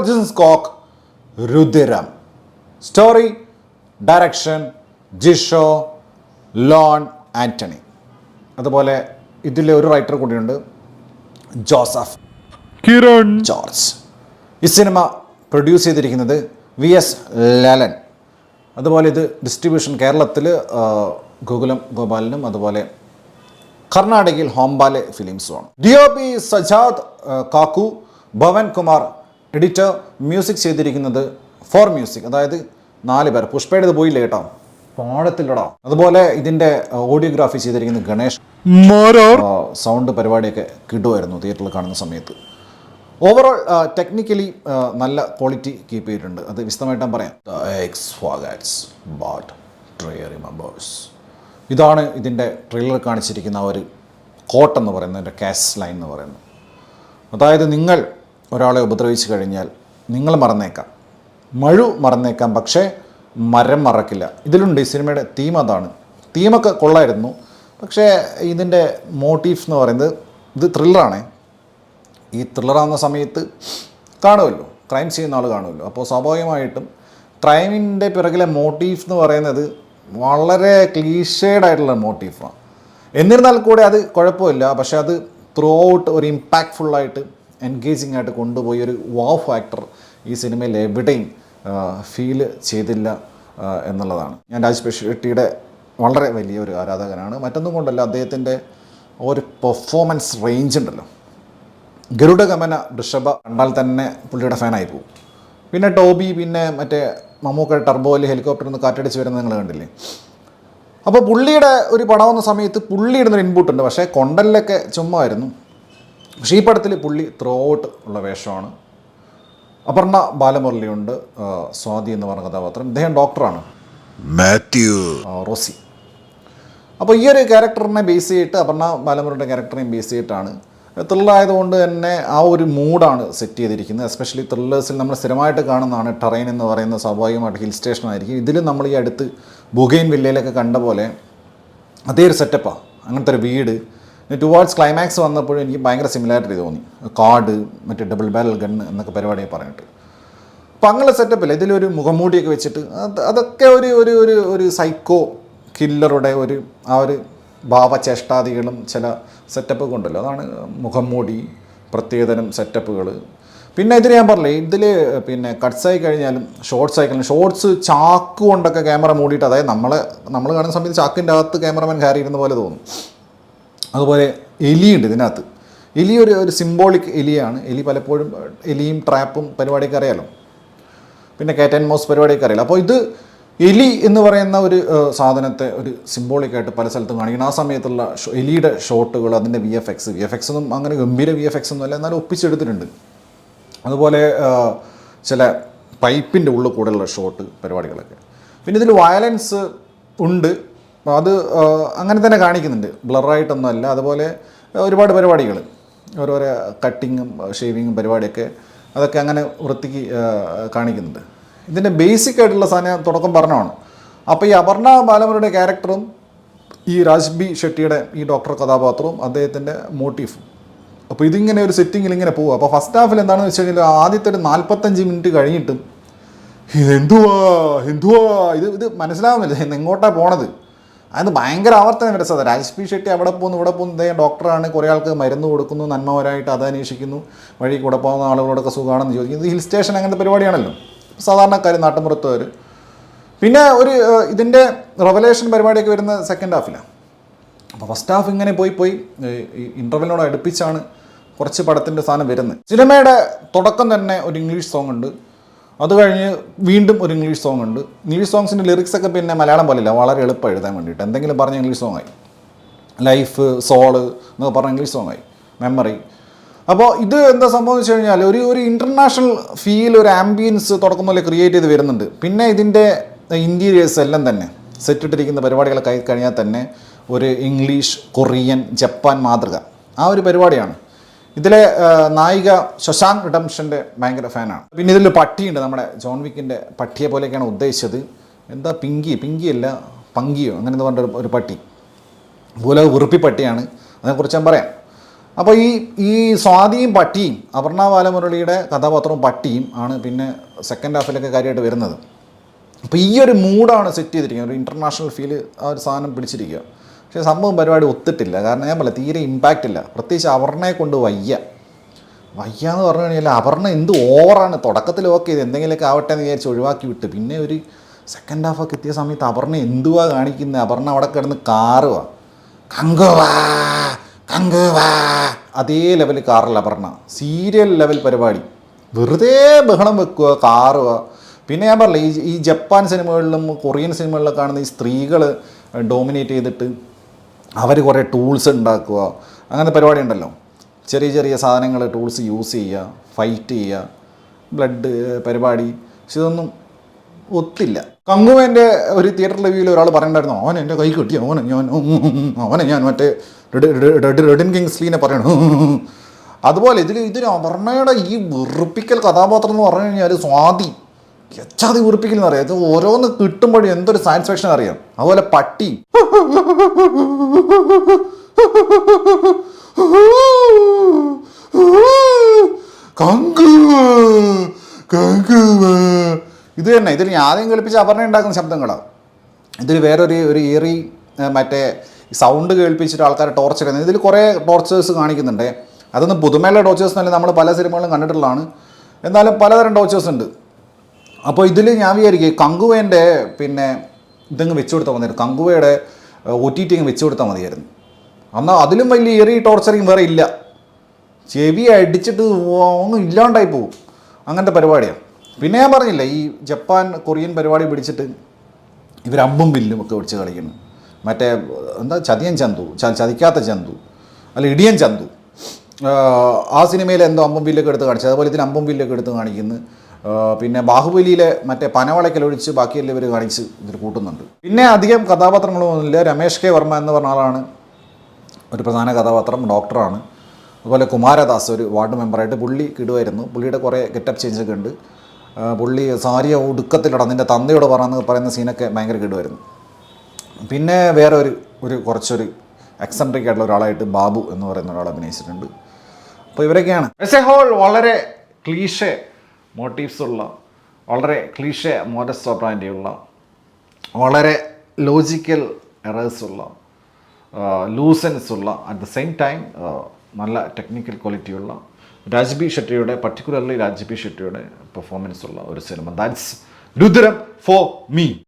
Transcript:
Origins Cock Rudiram. Story, direction, Jisho loan Antony. അതുപോലെ ഇതിലെ ഒരു റൈറ്റർ കൂടിയുണ്ട്, ജോസഫ് കിരൺ ജോർജ്. ഈ സിനിമ പ്രൊഡ്യൂസ് ചെയ്തിരിക്കുന്നത് VS ലാലൻ. അതുപോലെ ഇത് ഡിസ്ട്രിബ്യൂഷൻ കേരളത്തിൽ ഗോകുലം ഗോപാലിനും അതുപോലെ കർണാടകയിൽ ഹോംബാലെ ഫിലിംസുമാണ്. DOP സജാദ് കാക്കു, ഭവൻ കുമാർ എഡിറ്റർ. മ്യൂസിക് ചെയ്തിരിക്കുന്നത് ഫോർ മ്യൂസിക്, അതായത് 4 പേർ. പുഷ്പയുടെ ഇത് പോയില്ല കേട്ടോ, പാടത്തില്ലടാ. അതുപോലെ ഇതിൻ്റെ ഓഡിയോഗ്രാഫി ചെയ്തിരിക്കുന്നത് ഗണേഷ്. സൗണ്ട് പരിപാടിയൊക്കെ കിടുമായിരുന്നു തിയേറ്ററിൽ കാണുന്ന സമയത്ത്. ഓവറോൾ ടെക്നിക്കലി നല്ല ക്വാളിറ്റി കീപ്പ് ചെയ്തിട്ടുണ്ട്. അത് വിശദമായിട്ട് ഞാൻ പറയാം. ഇതാണ് ഇതിൻ്റെ ട്രെയിലർ കാണിച്ചിരിക്കുന്ന ഒരു കോട്ട് എന്ന് പറയുന്നത്, എൻ്റെ ക്യാഷ് ലൈൻ എന്ന് പറയുന്നത്. അതായത് നിങ്ങൾ ഒരാളെ ഉപദ്രവിച്ചു കഴിഞ്ഞാൽ നിങ്ങൾ മറന്നേക്കാം, മറന്നേക്കാം, പക്ഷേ മരം മറക്കില്ല. ഇതിലുണ്ട് ഈ സിനിമയുടെ തീം. അതാണ് തീമൊക്കെ കൊള്ളായിരുന്നു. പക്ഷേ ഇതിൻ്റെ മോട്ടീഫ് എന്ന് പറയുന്നത്, ഇത് ത്രില്ലറാണേ. ഈ ത്രില്ലറാകുന്ന സമയത്ത് കാണുമല്ലോ, ക്രൈം ചെയ്യുന്ന ആൾ കാണുമല്ലോ. അപ്പോൾ സ്വാഭാവികമായിട്ടും ക്രൈമിൻ്റെ പിറകിലെ മോട്ടീഫ് എന്ന് പറയുന്നത് വളരെ ക്ലീഷേഡായിട്ടുള്ള മോട്ടീഫാണ്. എന്നിരുന്നാൽ കൂടെ അത് കുഴപ്പമില്ല. പക്ഷേ അത് ത്രൂ ഔട്ട് ഒരു ഇമ്പാക്റ്റ്ഫുള്ളായിട്ട് എൻഗേജിങ് ആയിട്ട് കൊണ്ടുപോയി ഒരു വാവ് ഫാക്ടർ ഈ സിനിമയിൽ എവിടെയും ഫീൽ ചെയ്തില്ല എന്നുള്ളതാണ്. ഞാൻ രാജേഷ് ഷെട്ടിയുടെ വളരെ വലിയൊരു ആരാധകനാണ്. മറ്റൊന്നും കൊണ്ടല്ല, അദ്ദേഹത്തിൻ്റെ ഒരു പെർഫോമൻസ് റേഞ്ച് ഉണ്ടല്ലോ. ഗരുഡഗമന ഋഷഭ കണ്ടാൽ തന്നെ പുള്ളിയുടെ ഫാനായി പോകും. പിന്നെ ടോബി, പിന്നെ മറ്റേ മമ്മൂക്ക ടർബോയിൽ ഹെലികോപ്റ്ററിൽ നിന്ന് കാറ്റടിച്ച് വരുന്നത് നിങ്ങൾ കണ്ടില്ലേ. അപ്പോൾ പുള്ളിയുടെ ഒരു പടം വന്ന സമയത്ത് പുള്ളി ഇടുന്നൊരു ഇൻപുട്ട് ഉണ്ട്. പക്ഷേ കൊണ്ടലിലൊക്കെ ചുമ്മായിരുന്നു. പക്ഷേ ഈ പടത്തിൽ പുള്ളി ത്രൂ ഔട്ട് ഉള്ള വേഷമാണ്. അപർണ ബാലമുരളിയുണ്ട്, സ്വാതി എന്ന് പറഞ്ഞ കഥാപാത്രം. ഇദ്ദേഹം ഡോക്ടറാണ്, മാത്യു റോസി. അപ്പോൾ ഈ ഒരു ക്യാരക്ടറിനെ ബേസ് ചെയ്തിട്ട്, അപർണ ബാലമുരളിയുടെ ക്യാരക്ടറിനെയും ബേസ് ചെയ്തിട്ടാണ്. ത്രില്ലായതുകൊണ്ട് തന്നെ ആ ഒരു മൂഡാണ് സെറ്റ് ചെയ്തിരിക്കുന്നത്. എസ്പെഷ്യലി ത്രില്ലേഴ്സിൽ നമ്മൾ സ്ഥിരമായിട്ട് കാണുന്നതാണ് ടെറൈൻ എന്ന് പറയുന്നത്. സ്വാഭാവികമായിട്ട് ഹിൽ സ്റ്റേഷൻ ആയിരിക്കും. ഇതിൽ നമ്മൾ ഈ അടുത്ത് ബുഗെയിൻ വില്ലയിലൊക്കെ കണ്ട പോലെ അതേ ഒരു സെറ്റപ്പാണ്. അങ്ങനത്തെ ഒരു വീട്. ടുവേർഡ്സ് ക്ലൈമാക്സ് വന്നപ്പോഴും എനിക്ക് ഭയങ്കര സിമിലാരിറ്റി തോന്നി. കാർഡ്, മറ്റേ ഡബിൾ ബാരൽ ഗണ്ണ് എന്നൊക്കെ പരിപാടിയെ പറഞ്ഞിട്ട്. അപ്പോൾ അങ്ങനെ സെറ്റപ്പില്ല. ഇതിലൊരു മുഖംമൂടിയൊക്കെ വെച്ചിട്ട് അതൊക്കെ ഒരു ഒരു ഒരു ഒരു സൈക്കോ കില്ലറുടെ ഒരു ആ ഒരു ഭാവചേഷ്ടാദികളും ചില സെറ്റപ്പ് കൊണ്ടല്ലോ. അതാണ് മുഖംമൂടി, പ്രത്യേകതരം സെറ്റപ്പുകൾ. പിന്നെ ഇതിൽ ഞാൻ പറഞ്ഞില്ലേ, ഇതിൽ പിന്നെ കട്ട്സ് ആയി കഴിഞ്ഞാലും ഷോർട്സ് ആയി കഴിഞ്ഞാലും ഷോർട്സ് ചാക്ക് കൊണ്ടൊക്കെ ക്യാമറ മൂടിയിട്ട്, അതായത് നമ്മൾ കാണുന്ന സമയത്ത് ചാക്കിൻ്റെ അകത്ത് ക്യാമറമാൻ കയറി ഇരുന്ന പോലെ തോന്നും. അതുപോലെ എലിയുണ്ട് ഇതിനകത്ത്. എലി ഒരു സിംബോളിക് എലിയാണ്. എലി പലപ്പോഴും എലിയും ട്രാപ്പും പരിപാടിയൊക്കെ അറിയാലോ. പിന്നെ കാറ്റ് ആൻഡ് മൗസ് പരിപാടിയൊക്കെ അറിയാലോ. അപ്പോൾ ഇത് എലി എന്ന് പറയുന്ന ഒരു സാധനത്തെ ഒരു സിംബോളിക്കായിട്ട് പല സ്ഥലത്തും കാണിക്കണം. ആ സമയത്തുള്ള എലിയുടെ ഷോട്ടുകൾ, അതിൻ്റെ VFX ഒന്നും അങ്ങനെ ഗംഭീര VFX ഒന്നും അല്ല, എന്നാലും ഒപ്പിച്ചെടുത്തിട്ടുണ്ട്. അതുപോലെ ചില പൈപ്പിൻ്റെ ഉള്ളിൽ കൂടെയുള്ള ഷോട്ട് പരിപാടികളൊക്കെ. പിന്നെ ഇതിൽ വയലൻസ് ഉണ്ട്, അത് അങ്ങനെ തന്നെ കാണിക്കുന്നുണ്ട്, ബ്ലറായിട്ടൊന്നും അല്ല. അതുപോലെ ഒരുപാട് പരിപാടികൾ, ഓരോരോ കട്ടിങ്ങും ഷേവിങ്ങും പരിപാടിയൊക്കെ, അതൊക്കെ അങ്ങനെ വൃത്തിക്ക് കാണിക്കുന്നുണ്ട്. ഇതിൻ്റെ ബേസിക് ആയിട്ടുള്ള സാധനം തുടക്കം പറഞ്ഞതാണ്. അപ്പോൾ ഈ അപർണ ബാലമുരളിയുടെ ക്യാരക്ടറും ഈ രാജ്ബി ഷെട്ടിയുടെ ഈ ഡോക്ടർ കഥാപാത്രവും അദ്ദേഹത്തിൻ്റെ മോട്ടീഫും. അപ്പോൾ ഇതിങ്ങനെ ഒരു സെറ്റിങ്ങിൽ ഇങ്ങനെ പോകും. അപ്പോൾ ഫസ്റ്റ് ഹാഫിൽ എന്താണെന്ന് വെച്ച് കഴിഞ്ഞാൽ ആദ്യത്തെ ഒരു 45 മിനിറ്റ് കഴിഞ്ഞിട്ടും എന്തുവാ ഇത് മനസ്സിലാവുന്നില്ല, എങ്ങോട്ടാണ് പോണത്. അത് ഭയങ്കര ആവർത്തന വിരസത. രാജ്ബി ഷെട്ടി അവിടെ പോകുന്നു ഇവിടെ പോകുന്നു, ഇദ്ദേഹം ഡോക്ടറാണ്, കുറേ ആൾക്ക് മരുന്ന് കൊടുക്കുന്നു, നന്മവരായിട്ട് അത് അന്വേഷിക്കുന്നു, വഴി കൂടെ പോകുന്ന ആളുകളോടൊക്കെ സുഖമാണെന്ന് ചോദിക്കുന്നത്. ഹിൽ സ്റ്റേഷൻ അങ്ങനത്തെ പരിപാടിയാണല്ലോ, സാധാരണക്കാർ, നാട്ടുമ്പുറത്തുകാർ. പിന്നെ ഒരു ഇതിൻ്റെ റെവലേഷൻ പരിപാടിയൊക്കെ വരുന്ന സെക്കൻഡ് ഹാഫിലാണ്. അപ്പോൾ ഫസ്റ്റ് ഹാഫ് ഇങ്ങനെ പോയി ഇൻ്റർവെല്ലിനോട് അടുപ്പിച്ചാണ് കുറച്ച് പടത്തിൻ്റെ സാധനം വരുന്നത്. സിനിമയുടെ തുടക്കം തന്നെ ഒരു ഇംഗ്ലീഷ് സോങ് ഉണ്ട്. അത് കഴിഞ്ഞ് വീണ്ടും ഒരു ഇംഗ്ലീഷ് സോങ് ഉണ്ട്. ഇംഗ്ലീഷ് സോങ്സിൻ്റെ ലിറിക്സൊക്കെ പിന്നെ മലയാളം പോലെയില്ല, വളരെ എളുപ്പം എഴുതാൻ വേണ്ടിയിട്ട്. എന്തെങ്കിലും പറഞ്ഞ ഇംഗ്ലീഷ് സോങ്ങായി. ലൈഫ്, സോള് എന്നൊക്കെ പറഞ്ഞ ഇംഗ്ലീഷ് സോങ്ങായി. മെമ്മറി. അപ്പോൾ ഇത് എന്താ സംഭവം എന്ന് വെച്ച് കഴിഞ്ഞാൽ ഒരു ഇൻ്റർനാഷണൽ ഫീൽ, ഒരു ആംബിയൻസ് തുടക്കം പോലെ ക്രിയേറ്റ് ചെയ്ത് വരുന്നുണ്ട്. പിന്നെ ഇതിൻ്റെ ഇൻറ്റീരിയേഴ്സ് എല്ലാം തന്നെ സെറ്റിട്ടിരിക്കുന്ന പരിപാടികളൊക്കെ ആയി കഴിഞ്ഞാൽ തന്നെ ഒരു ഇംഗ്ലീഷ്, കൊറിയൻ, ജപ്പാൻ മാതൃക ആ ഒരു പരിപാടിയാണ്. ഇതിലെ നായിക ശശാങ്ക് റിഡംഷൻ്റെ ഭയങ്കര ഫാനാണ്. പിന്നെ ഇതിൽ പട്ടിയുണ്ട്, നമ്മുടെ ജോൺ വിക്കിൻ്റെ പട്ടിയെ പോലെയൊക്കെയാണ് ഉദ്ദേശിച്ചത്. എന്താ പിങ്കിയല്ല പങ്കിയോ അങ്ങനെ എന്ന് പറഞ്ഞ ഒരു പട്ടി പോലെ, ഉറുപ്പി പട്ടിയാണ്. അതിനെക്കുറിച്ച് ഞാൻ പറയാം. അപ്പോൾ ഈ സ്വാതിയും പട്ടിയും, അപർണ ബാലമുരളിയുടെ കഥാപാത്രവും പട്ടിയും ആണ് പിന്നെ സെക്കൻഡ് ഹാഫിലൊക്കെ കാര്യമായിട്ട് വരുന്നത്. അപ്പോൾ ഈ ഒരു മൂഡാണ് സെറ്റ് ചെയ്തിരിക്കുന്നത്, ഒരു ഇൻ്റർനാഷണൽ ഫീല് ആ ഒരു സാധനം പിടിച്ചിരിക്കുക. പക്ഷേ സംഭവം പരിപാടി ഒത്തിട്ടില്ല. കാരണം ഞാൻ പറയാം, തീരെ ഇമ്പാക്റ്റ് ഇല്ല. പ്രത്യേകിച്ച് അപർണയെ കൊണ്ട് വയ്യ എന്ന് പറഞ്ഞു കഴിഞ്ഞാൽ അപർണ എന്ത് ഓവറാണ്. തുടക്കത്തിൽ ഓക്കെ ഇത് എന്തെങ്കിലുമൊക്കെ ആവട്ടെ എന്ന് വിചാരിച്ച് ഒഴിവാക്കി വിട്ട്, പിന്നെ ഒരു സെക്കൻഡ് ഹാഫൊക്കെ എത്തിയ സമയത്ത് അപർണ എന്തുവാ കാണിക്കുന്നത്? അപർണ അവിടെ കിടന്ന് കാറുവാ, കങ്കുവാ അതേ ലെവൽ കാറിൽ അപർണ, സീരിയൽ ലെവൽ പരിപാടി, വെറുതെ ബഹളം വെക്കുക, കാറുക. പിന്നെ ഞാൻ പറഞ്ഞില്ല, ഈ ജപ്പാൻ സിനിമകളിലും കൊറിയൻ സിനിമകളിലൊക്കെ കാണുന്ന ഈ സ്ത്രീകൾ ഡോമിനേറ്റ് ചെയ്തിട്ട് അവർ കുറേ ടൂൾസ് ഉണ്ടാക്കുക, അങ്ങനത്തെ പരിപാടി ഉണ്ടല്ലോ. ചെറിയ ചെറിയ സാധനങ്ങൾ ടൂൾസ് യൂസ് ചെയ്യുക, ഫൈറ്റ് ചെയ്യുക, ബ്ലഡ് പരിപാടി. പക്ഷെ ഇതൊന്നും ഒത്തില്ല. കങ്കുവേൻ്റെ ഒരു തിയേറ്റർ റിവ്യൂവിൽ ഒരാൾ പറയണ്ടായിരുന്നു, അവൻ എൻ്റെ കൈ കിട്ടി, അവനെ ഞാൻ മറ്റേ റെഡിൻ കിങ്സ്ലീനെ പറയണു. അതുപോലെ ഇതിന് അപർണയുടെ ഈ വെറുപ്പിക്കൽ കഥാപാത്രം എന്ന് പറഞ്ഞു കഴിഞ്ഞാൽ സ്വാതി എച്ചാതി വെറുപ്പിക്കൽ എന്ന് അറിയാം. ഇത് ഓരോന്ന് കിട്ടുമ്പോഴും എന്തൊരു സാറ്റിസ്ഫാക്ഷൻ അറിയാം. അതുപോലെ പട്ടി, ഇത് തന്നെ. ഇതിൽ ഞാൻ ആദ്യം കേൾപ്പിച്ച അപർണ ഉണ്ടാക്കുന്ന ശബ്ദങ്ങളാണ്. ഇതിൽ വേറൊരു ഏറി മറ്റേ സൗണ്ട് കേൾപ്പിച്ചിട്ട് ആൾക്കാരെ ടോർച്ചർ ചെയ്യുന്നത്. ഇതിൽ കുറേ ടോർച്ചേഴ്സ് കാണിക്കുന്നുണ്ട്. അതൊന്നും പുതുമയുള്ള ടോർച്ചേഴ്സ് എന്നല്ല, നമ്മൾ പല സിനിമകളും കണ്ടിട്ടുള്ളതാണ്. എന്നാലും പലതരം ടോർച്ചേഴ്സ് ഉണ്ട്. അപ്പോൾ ഇതിൽ ഞാൻ വിചാരിക്കും കങ്കുവേൻ്റെ പിന്നെ ഇതങ്ങ് വെച്ചു കൊടുത്താൽ മതിയായിരുന്നു. കങ്കുവയുടെ OTT അങ്ങ് വെച്ചു കൊടുത്താൽ മതിയായിരുന്നു. എന്നാൽ അതിലും വലിയ ഏറി ടോർച്ചറിങ് വേറെ ഇല്ല. ചെവി അടിച്ചിട്ട് ഒന്നും ഇല്ലാണ്ടായി പോകും, അങ്ങനത്തെ പരിപാടിയാണ്. പിന്നെ ഞാൻ പറഞ്ഞില്ല, ഈ ജപ്പാൻ കൊറിയൻ പരിപാടി പിടിച്ചിട്ട് ഇവർ അമ്പും വില്ലും ഒക്കെ പിടിച്ച് കളിക്കുന്നു. മറ്റേ എന്താ ചതിയൻ ചന്തു, ചതിക്കാത്ത ചന്തു, അല്ല ഇടിയൻ ചന്തു. ആ സിനിമയിൽ എന്തോ അമ്പും വില്ലൊക്കെ എടുത്ത് കാണിച്ചു. അതുപോലെ ഇതിന് അമ്പും വില്ലൊക്കെ എടുത്ത് കാണിക്കുന്നു. പിന്നെ ബാഹുബലിയിലെ മറ്റേ പനവളയ്ക്കലൊഴിച്ച് ബാക്കിയെല്ലാം ഇവർ കാണിച്ച് ഇതിൽ കൂട്ടുന്നുണ്ട്. പിന്നെ അധികം കഥാപാത്രങ്ങളൊന്നുമില്ല. രമേഷ് കെ വർമ്മ എന്ന് പറഞ്ഞ ആളാണ് ഒരു പ്രധാന കഥാപാത്രം, ഡോക്ടറാണ്. അതുപോലെ കുമാരദാസ് ഒരു വാർഡ് മെമ്പറായിട്ട് പുള്ളി കിടുമായിരുന്നു. പുള്ളിയുടെ കുറേ ഗെറ്റപ്പ് ചേഞ്ചൊക്കെ ഉണ്ട്. പുള്ളി സാരിയ ഒടുക്കത്തിലട നിൻ്റെ തന്തയോട് പറയുന്ന സീനൊക്കെ ഭയങ്കര കിടുമായിരുന്നു. പിന്നെ വേറെ ഒരു കുറച്ചൊരു എക്സെൻട്രിക് ആയിട്ടുള്ള ഒരാളായിട്ട് ബാബു എന്ന് പറയുന്ന ഒരാൾ അഭിനയിച്ചിട്ടുണ്ട്. അപ്പോൾ ഇവരൊക്കെയാണ്. എസ് എ ഹോൾ വളരെ ക്ലീഷേ മോട്ടീവ്സ് ഉള്ള, വളരെ ക്ലീഷേ മോഡസ് ഓപ്പറാൻഡി ഉള്ള, വളരെ ലോജിക്കൽ എറേഴ്സ് ഉള്ള, ലൂസൻസ് ഉള്ള, അറ്റ് ദ സെയിം ടൈം നല്ല ടെക്നിക്കൽ ക്വാളിറ്റിയുള്ള പർട്ടിക്കുലർലി രാജ്ബി ഷെട്ടിയുടെ പെർഫോമൻസ് ഉള്ള ഒരു സിനിമ. That's Rudram for me.